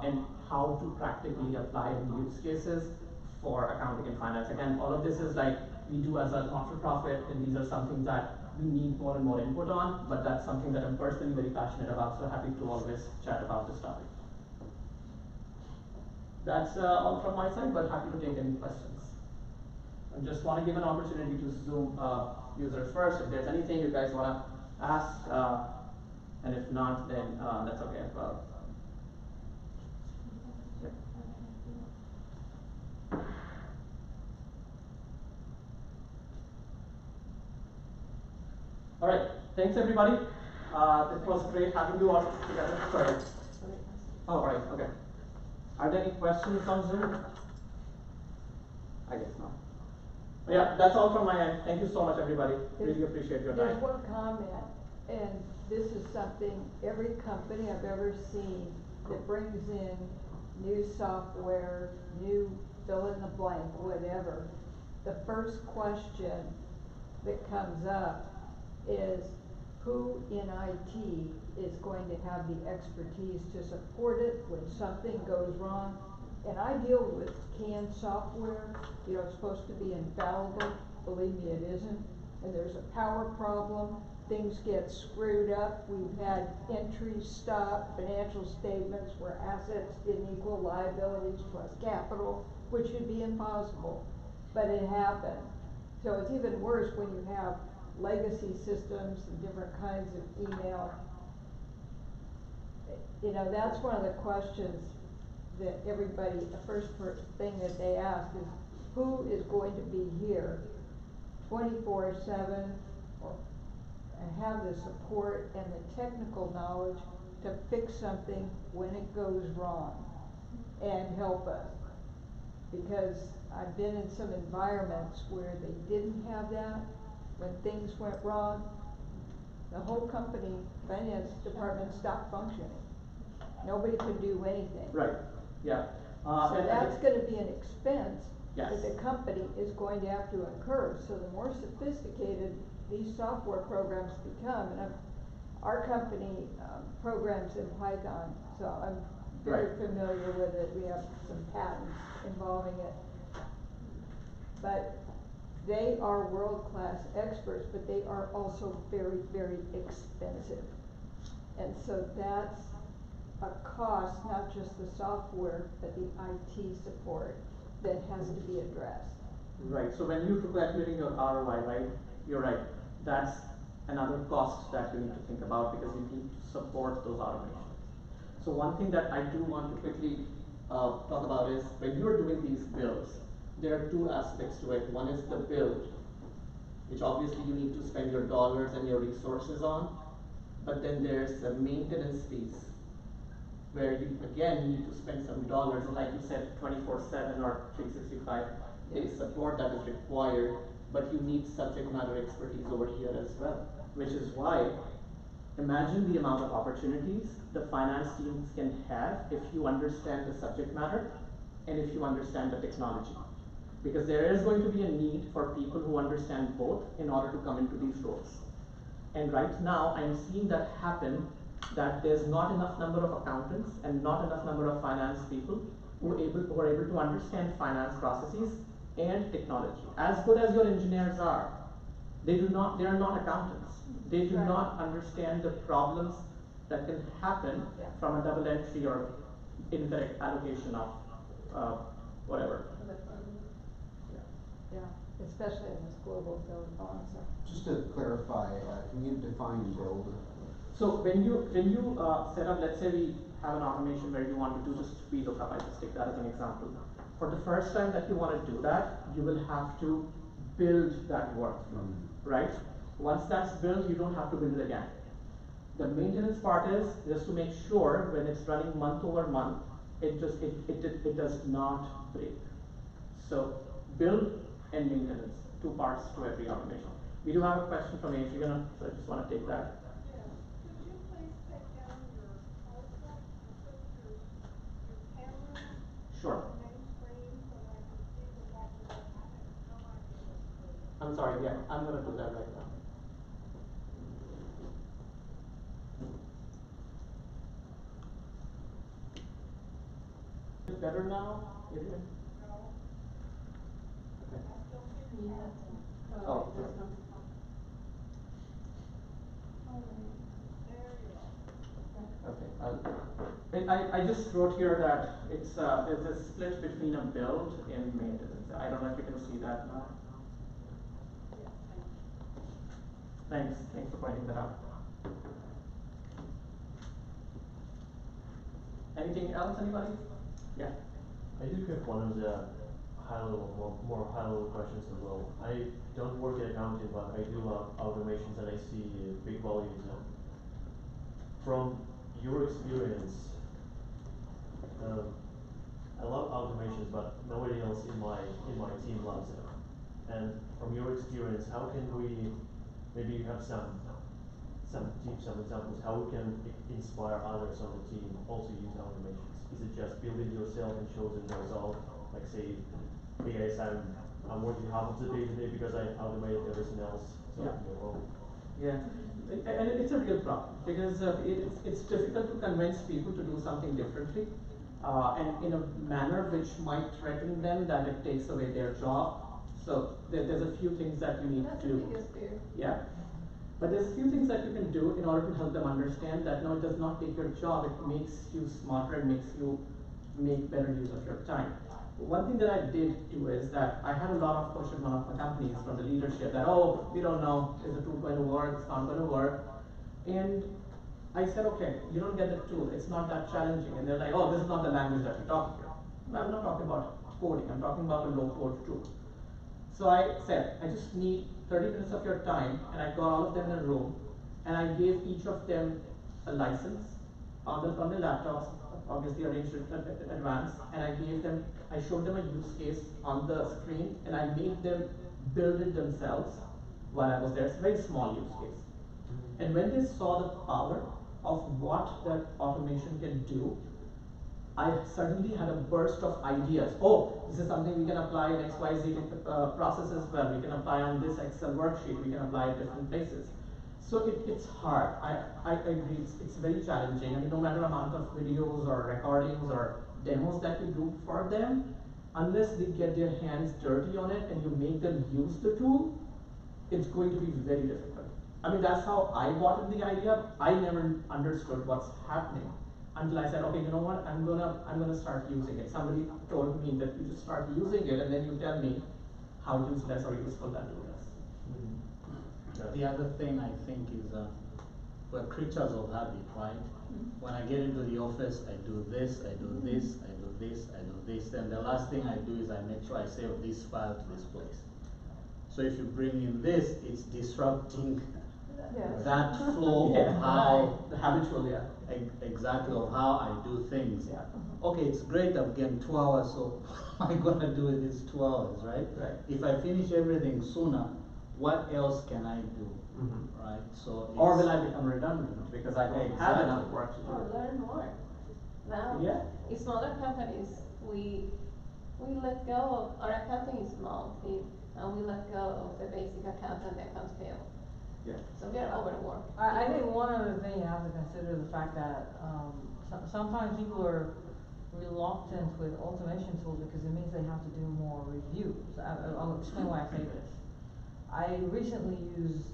and how to practically apply use cases for accounting and finance. Again, all of this is like we do as a not-for-profit, and these are something that we need more and more input on, but that's something that I'm personally very passionate about, so happy to always chat about this topic. That's all from my side, but happy to take any questions. I just want to give an opportunity to Zoom users first. If there's anything you guys want to ask, and if not, then that's okay as well. Yep. All right, thanks everybody. It was great having you all together. Sorry. Oh, all right, okay. Are there any questions on Zoom? I guess not. But yeah, that's all from my end. Thank you so much, everybody. Really appreciate your time.
There's one comment, and this is something every company I've ever seen that brings in new software, new fill in the blank, whatever. The first question that comes up is who in IT is going to have the expertise to support it when something goes wrong. And I deal with canned software, it's supposed to be infallible. Believe me, it isn't. And there's a power problem, things get screwed up. We've had entries stop, financial statements where assets didn't equal liabilities plus capital, which should be impossible, but it happened. So it's even worse when you have legacy systems and different kinds of email. That's one of the questions that everybody, the first thing that they ask is, who is going to be here 24/7 or have the support and the technical knowledge to fix something when it goes wrong and help us? Because I've been in some environments where they didn't have that. When things went wrong, the whole company, finance department stopped functioning. Nobody could do anything.
Right, yeah.
So that's gonna be an expense
yes.
that the company is going to have to incur. So the more sophisticated these software programs become, and our company programs in Python, so I'm very familiar with it. We have some patents involving it. But they are world-class experts, but they are also very, very expensive. And so that's a cost, not just the software, but the IT support that has to be addressed.
Right, so when you're calculating your ROI, right, you're right, that's another cost that you need to think about because you need to support those automations. So one thing that I do want to quickly talk about is when you're doing these builds, there are two aspects to it. One is the build, which obviously you need to spend your dollars and your resources on, but then there's the maintenance fees, where you again need to spend some dollars, like you said, 24/7 or 365 days support that is required, but you need subject matter expertise over here as well, which is why imagine the amount of opportunities the finance teams can have if you understand the subject matter and if you understand the technology. Because there is going to be a need for people who understand both in order to come into these roles. And right now, I'm seeing that happen, that there's not enough number of accountants and not enough number of finance people who are able to understand finance processes and technology. As good as your engineers are, they are not accountants. They do not understand the problems that can happen from a double entry or incorrect allocation of whatever.
Yeah, especially in this global field.
Just to clarify, can you define build?
So when you set up, let's say we have an automation where you want to do just VLOOKUP, I just take that as an example. For the first time that you want to do that, you will have to build that workflow, right? Once that's built, you don't have to build it again. The maintenance part is just to make sure when it's running month over month, it does not break. So build and maintenance, two parts to every automation. We do have a question from Adrian, so I just want to take that.
Yes. Could you please take down your PowerPoint and put your camera
Sure.
on the main screen so that I can see the document? I have no idea what to do.
I'm sorry, yeah, I'm going to do that right now. Is it better now, Adrian?
No,
Okay.
I still see
You
the
have
PowerPoint.
to,
Oh,
this
sure.
one.
There you go.
Okay, I just wrote here that it's a split between a build and maintenance. I don't know if you can see that now.
Yes, thank you.
Thanks for pointing that out. Anything else, anybody? Yeah.
I do have one of the high level, more high level questions as well. I don't work in accounting, but I do automations and I see big value in them. From your experience, I love automations, but nobody else in my team loves them. And from your experience, how can we, maybe you have some tips, some examples, how we can inspire others on the team also use automations? Is it just build it yourself and show them the result? Like say, hey guys, I'm working half of the day today because I automated everything else, so
Yeah.
I can go home.
Yeah, and it's a real problem because it's difficult to convince people to do something differently, and in a manner which might threaten them that it takes away their job. So there's a few things that you need
That's
to
the
do.
biggest fear.
Yeah, but there's a few things that you can do in order to help them understand that no, it does not take your job. It makes you smarter. It makes you make better use of your time. One thing that I did do is that I had a lot of push in one of my companies from the leadership that, oh, we don't know, is the tool going to work, it's not going to work. And I said, okay, you don't get the tool, it's not that challenging. And they're like, oh, this is not the language that you're talking about. No, I'm not talking about coding, I'm talking about a low code tool. So I said, I just need 30 minutes of your time, and I got all of them in a room, and I gave each of them a license on the laptops, obviously arranged it in advance, and I showed them a use case on the screen, and I made them build it themselves while I was there. It's a very small use case. And when they saw the power of what that automation can do, I suddenly had a burst of ideas. Oh, this is something we can apply in XYZ process as well. We can apply on this Excel worksheet. We can apply it different places. So it's hard. I agree. It's very challenging. I mean, no matter amount of videos or recordings or demos that you do for them, unless they get their hands dirty on it and you make them use the tool, it's going to be very difficult. I mean, that's how I bought in the idea. I never understood what's happening until I said, okay, you know what, I'm gonna start using it. Somebody told me that you just start using it and then you tell me how useless or useful that tool is.
The other thing I think is we're creatures of habit, right? When I get into the office, I do this, I do this, I do this, I do this, and the last thing I do is I make sure I save this file to this place. So if you bring in this, it's disrupting
Yes.
that flow
Yeah,
of how
the habitual, yeah.
exactly of how I do things.
Yeah.
Okay, it's great, I've gained 2 hours, so what am I gonna do with these 2 hours, right?
Right.
If I finish everything sooner, what else can I do,
Mhm.
right? So
Or
it's-
will I become redundant because I don't have
Exactly.
enough work to
Or
do?
learn more. Now,
Yeah.
in smaller companies, we let go of, our accounting is small team, and we let go of the basic accountant that accounts payable.
Yeah.
So we are overworked.
I think one other thing you have to consider is the fact that, sometimes people are reluctant with automation tools because it means they have to do more reviews. I'll explain why I say this. I recently used,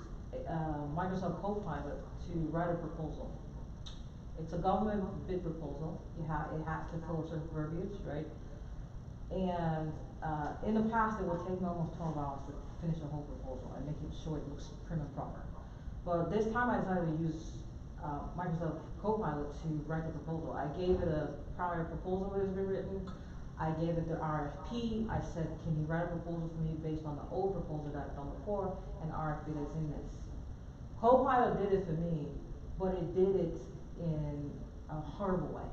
Microsoft Copilot to write a proposal. It's a government bid proposal, it has to fill a certain verbiage, right? And, in the past, it would take me almost 12 hours to finish the whole proposal and make it sure it looks prim and proper. But this time I decided to use, Microsoft Copilot to write the proposal. I gave it a prior proposal that has been written, I gave it the RFP, I said, can you write a proposal for me based on the old proposal that I've done before, and RFP that's in this. Copilot did it for me, but it did it in a horrible way.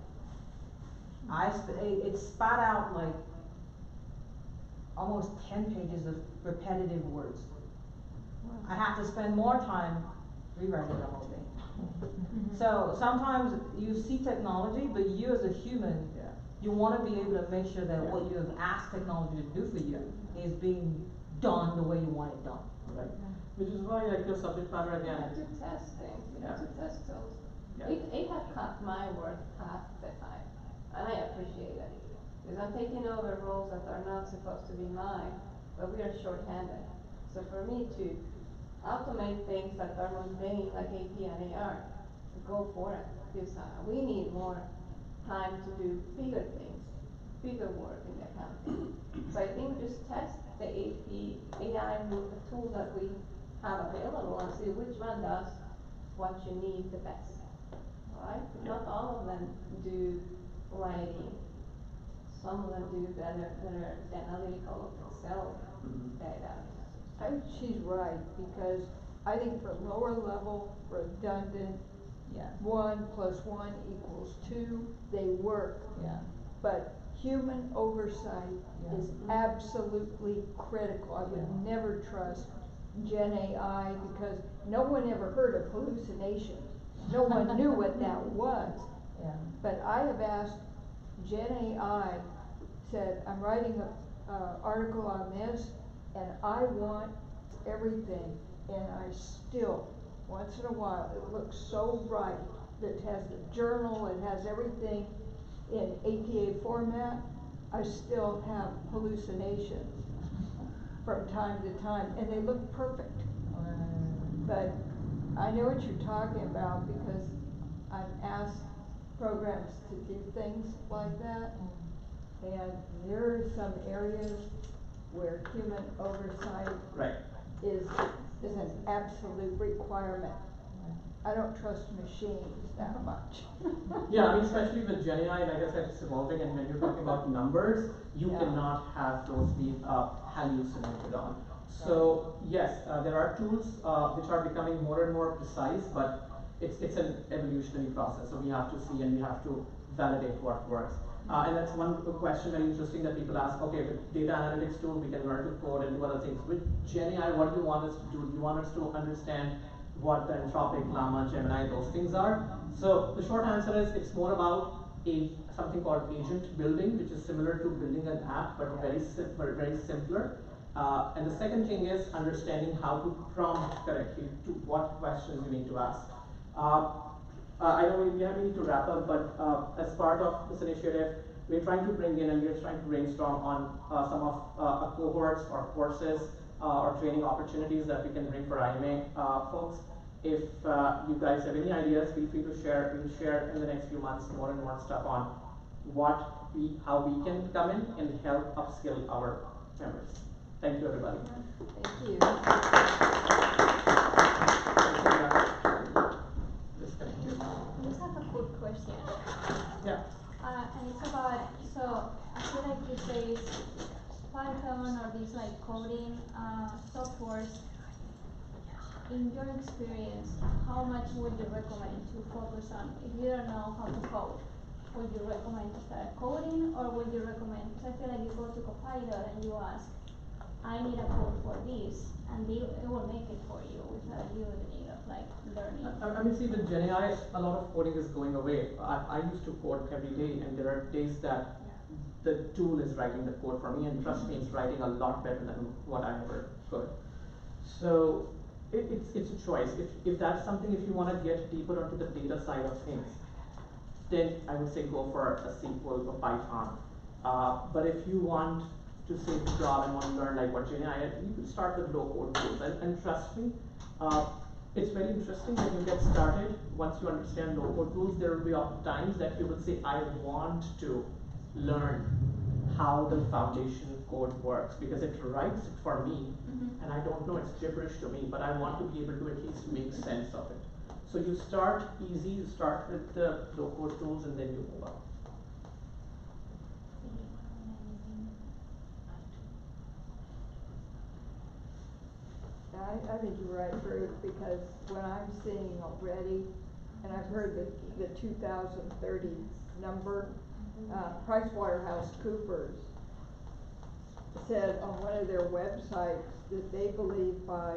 It spat out like almost 10 pages of repetitive words. I have to spend more time rewriting the whole thing. So sometimes you see technology, but you as a human, you want to be able to make sure that what you have asked technology to do for you is being done the way you want it done.
Right. Which is why, like, your subject matter
You
again.
have to test things, you have to test those.
Yeah.
It has cut my work half the time, and I appreciate it. Because I'm taking over roles that are not supposed to be mine, but we are shorthanded. So for me to automate things that are mundane, like AP and AR, go for it. Because we need more time to do bigger things, bigger work in the accounting. So I think just test the AI tool that we have available and see which one does what you need the best. Right? Not all of them do writing. Some of them do better than analytical Excel data.
I think she's right, because I think for lower level, redundant,
Yeah.
1 + 1 = 2, they work.
Yeah.
But human oversight is absolutely critical. I would never trust GenAI because no one ever heard of hallucination. No one knew what that was.
Yeah.
But I have asked GenAI, said, I'm writing a article on this, and I want everything, and I still, once in a while, it looks so right, that has the journal, it has everything in APA format, I still have hallucinations from time to time, and they look perfect. But I know what you're talking about, because I've asked programs to do things like that, and there are some areas where human oversight
Right.
is an absolute requirement. I don't trust machines that much.
Yeah, I mean, especially with GenAI, like I said, it's evolving, and when you're talking about numbers, you cannot have those be hallucinated on. So yes, there are tools which are becoming more and more precise, but it's an evolutionary process. So we have to see and we have to validate what works. And that's one question very interesting that people ask. Okay, with data analytics tool, we can learn to code and do other things. With GenAI, what do you want us to do? Do you want us to understand what the Anthropic, Llama, Gemini, those things are? So the short answer is it's more about something called agent building, which is similar to building an app, but very simpler. And the second thing is understanding how to prompt correctly to what questions you need to ask. I know we need to wrap up, but as part of this initiative, we're trying to bring in and we're trying to brainstorm on some of cohorts or courses or training opportunities that we can bring for IMA folks. If you guys have any ideas, feel free to share. We'll share in the next few months more and more stuff on how we can come in and help upskill our members. Thank you, everybody.
Thank you.
I just have a quick question.
Yeah.
And it's about, so I feel like these days Python or these like coding softwares, in your experience, how much would you recommend to focus on? If you don't know how to code, would you recommend to start coding, or would you recommend, because I feel like you go to Copilot and you ask, I need a code for this, and it will make it for you without you the need of like learning.
I mean, see, with GenAI, a lot of coding is going away. I used to code every day, and there are days that the tool is writing the code for me, and trust me, it's writing a lot better than what I ever could. So it's a choice. If that's something, if you want to get deeper onto the data side of things, then I would say go for a SQL or Python. But if you want to save the job and want to learn like what GenAI is, you can start with low code tools. And trust me, it's very interesting when you get started. Once you understand low code tools, there will be times that you will say, I want to learn how the foundation code works, because it writes it for me, and I don't know, it's gibberish to me, but I want to be able to at least make sense of it. So you start easy, you start with the low code tools, and then you move up.
I think you're right, Farrukh, because when I'm seeing already, and I've heard the 2030 number, PricewaterhouseCoopers said on one of their websites that they believe by,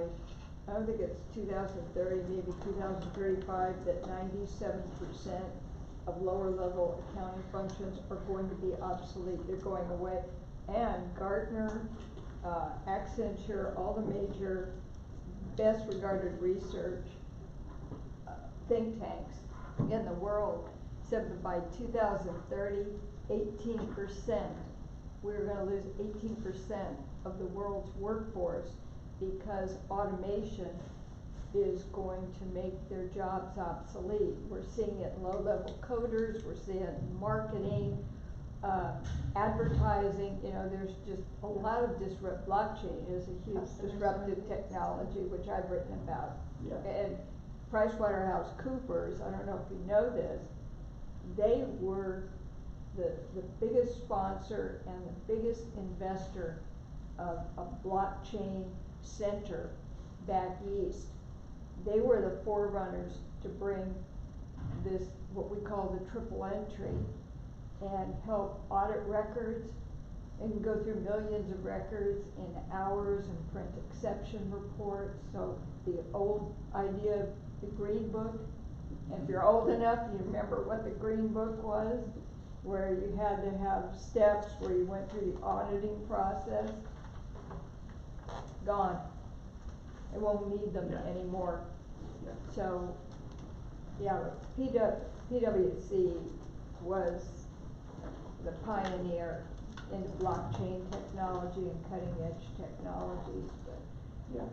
I don't think it's 2030, maybe 2035, that 97% of lower level accounting functions are going to be obsolete, they're going away. And Gartner, Accenture, all the major best regarded research think tanks in the world said that by 2030, 18%, we're gonna lose 18% of the world's workforce because automation is going to make their jobs obsolete. We're seeing it in low-level coders, we're seeing it in marketing, advertising, you know, there's just a lot of blockchain is a huge disruptive technology, which I've written about.
Yeah.
And PricewaterhouseCoopers, I don't know if you know this, they were the biggest sponsor and the biggest investor of a blockchain center back east. They were the forerunners to bring this, what we call the triple entry, and help audit records and go through millions of records in hours and print exception reports. So the old idea of the green book, and if you're old enough, you remember what the green book was, where you had to have steps where you went through the auditing process. Gone. It won't need them anymore.
Yeah.
So, yeah, PwC was the pioneer in blockchain technology and cutting edge technologies. But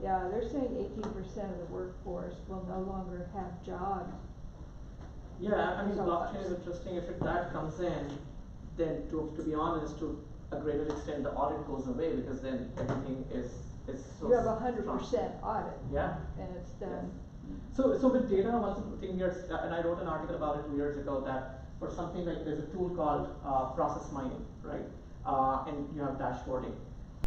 yeah, they're saying 18% of the workforce will no longer have jobs.
Yeah, I mean, blockchain is interesting. If that comes in, then to be honest, to a greater extent, the audit goes away because then everything is so.
You have 100% audit.
Yeah.
And it's done.
So with data, one thing here, and I wrote an article about it 2 years ago, that for something like, there's a tool called process mining, right? And you have dashboarding.